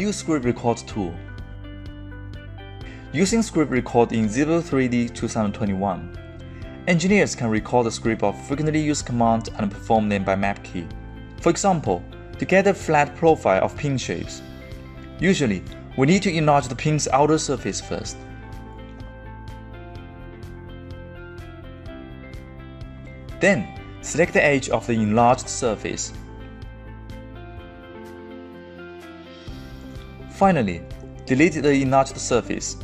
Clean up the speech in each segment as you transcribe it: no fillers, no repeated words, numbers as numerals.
New Script Record tool. Using Script Record in ZW3D 2021, engineers can record the script of frequently used commands and perform them by map key. For example, to get a flat profile of pin shapes, usually we need to enlarge the pin's outer surface first. Then, select the edge of the enlarged surface. Finally, delete the enlarged surface.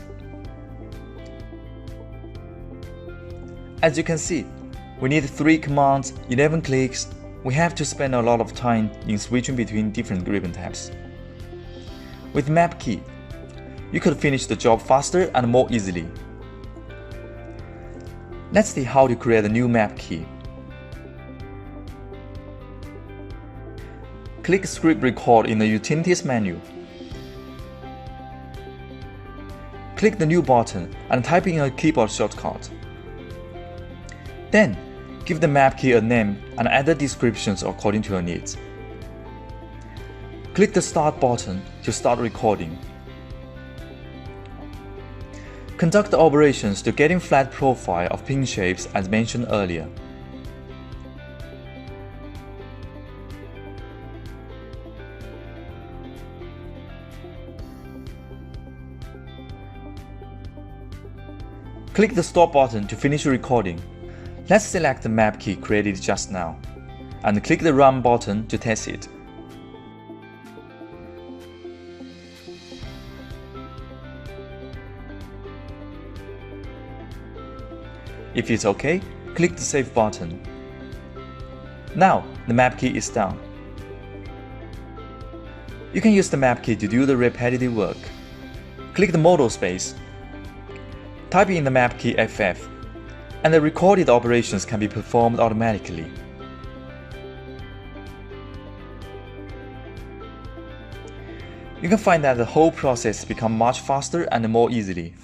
As you can see, we need 3 commands, 11 clicks. We have to spend a lot of time in switching between different ribbon tabs. With map key, you could finish the job faster and more easily. Let's see how to create a new map key. Click Script Record in the Utilities menu. Click the New button and type in a keyboard shortcut. Then, give the map key a name and add the descriptions according to your needs. Click the Start button to start recording. Conduct the operations to getting flat profile of pin shapes as mentioned earlier. Click the Stop button to finish recording. Let's select the map key created just now, and click the Run button to test it. If it's OK, click the Save button. Now, the map key is done. You can use the map key to do the repetitive work. Click the modal space. Type in the map key FF, and the recorded operations can be performed automatically. You can find that the whole process becomes much faster and more easily.